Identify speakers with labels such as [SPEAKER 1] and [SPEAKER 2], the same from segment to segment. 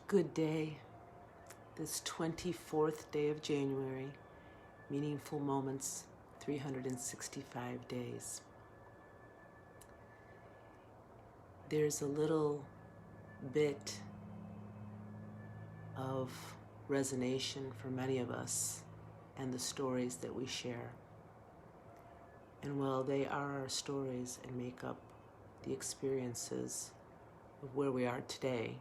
[SPEAKER 1] Good day, this 24th day of January, meaningful moments, 365 days. There's a little bit of resonation for many of us and the stories that we share. And while they are our stories and make up the experiences of where we are today,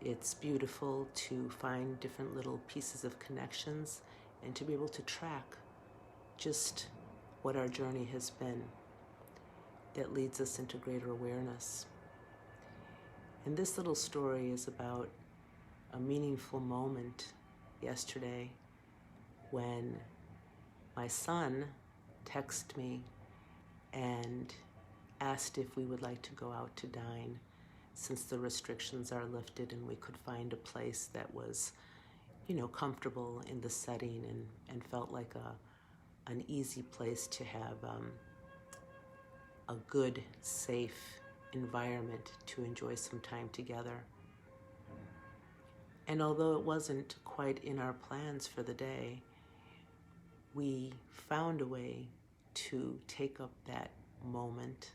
[SPEAKER 1] it's beautiful to find different little pieces of connections and to be able to track just what our journey has been that leads us into greater awareness. And this little story is about a meaningful moment yesterday when my son texted me and asked if we would like to go out to dine, since the restrictions are lifted and we could find a place that was, comfortable in the setting and felt like an easy place to have a good, safe environment to enjoy some time together. And although it wasn't quite in our plans for the day, we found a way to take up that moment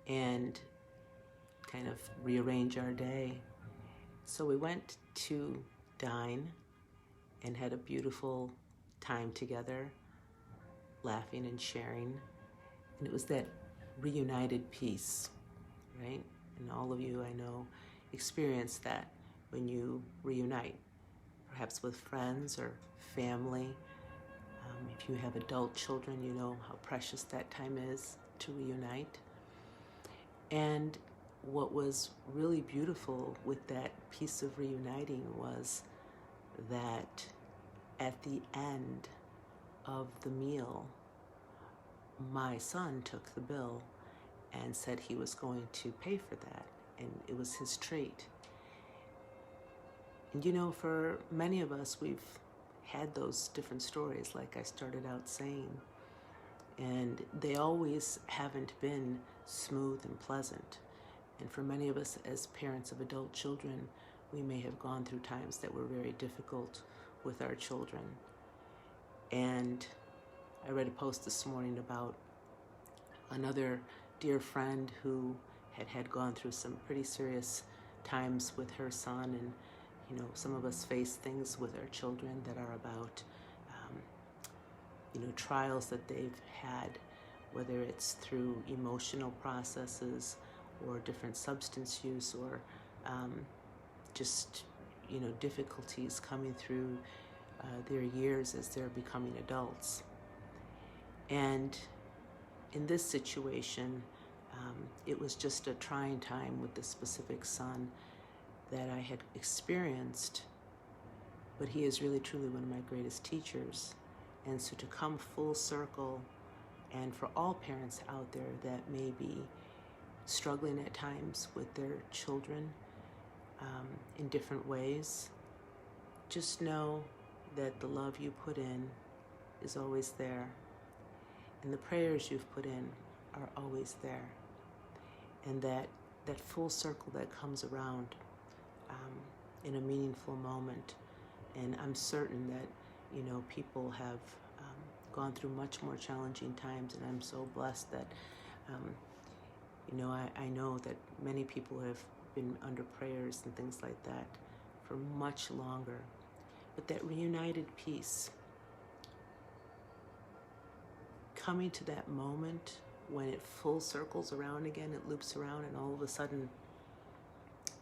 [SPEAKER 1] and kind of rearrange our day. So we went to dine and had a beautiful time together, laughing and sharing. And it was that reunited piece, right? And all of you, I know, experience that when you reunite, perhaps with friends or family. If you have adult children, you know how precious that time is to reunite. And what was really beautiful with that piece of reuniting was that at the end of the meal, my son took the bill and said he was going to pay for that, and it was his treat. And for many of us, we've had those different stories, like I started out saying, and they always haven't been smooth and pleasant. And for many of us as parents of adult children, we may have gone through times that were very difficult with our children. And I read a post this morning about another dear friend who had gone through some pretty serious times with her son. And some of us face things with our children that are about trials that they've had, whether it's through emotional processes or different substance use, or just difficulties coming through their years as they're becoming adults. And in this situation, it was just a trying time with this specific son that I had experienced, but he is really truly one of my greatest teachers. And so to come full circle, and for all parents out there that may be struggling at times with their children in different ways, just know that the love you put in is always there, and the prayers you've put in are always there, and that full circle that comes around in a meaningful moment. And I'm certain that people have gone through much more challenging times, and I'm so blessed that I know that many people have been under prayers and things like that for much longer. But that reunited piece, coming to that moment when it full circles around again, it loops around, and all of a sudden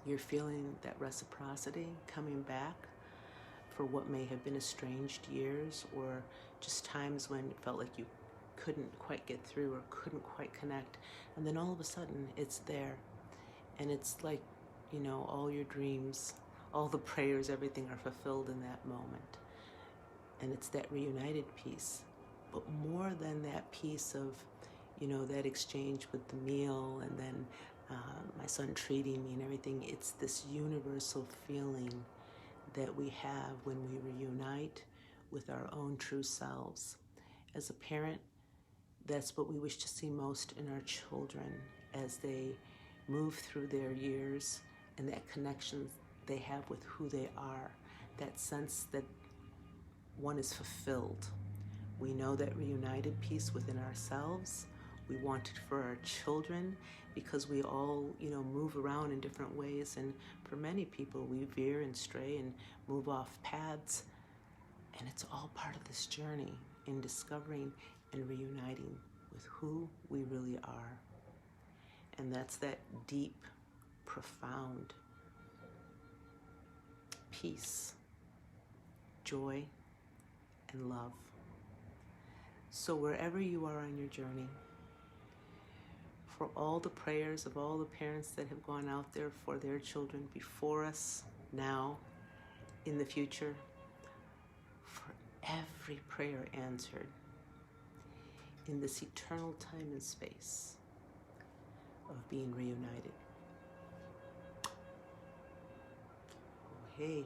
[SPEAKER 1] you're feeling that reciprocity coming back for what may have been estranged years, or just times when it felt like you couldn't quite get through or couldn't quite connect. And then all of a sudden it's there. And it's like, all your dreams, all the prayers, everything are fulfilled in that moment. And it's that reunited piece. But more than that piece of, that exchange with the meal, and then my son treating me and everything, it's this universal feeling that we have when we reunite with our own true selves. As a parent, that's what we wish to see most in our children as they move through their years and that connection they have with who they are, that sense that one is fulfilled. We know that reunited peace within ourselves. We want it for our children because we all, move around in different ways. And for many people, we veer and stray and move off paths. And it's all part of this journey in discovering and reuniting with who we really are. And that's that deep, profound peace, joy, and love. So wherever you are on your journey, for all the prayers of all the parents that have gone out there for their children before us, now, in the future, for every prayer answered in this eternal time and space of being reunited. Oh, hey,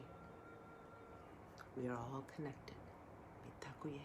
[SPEAKER 1] we are all connected. Mitakuye.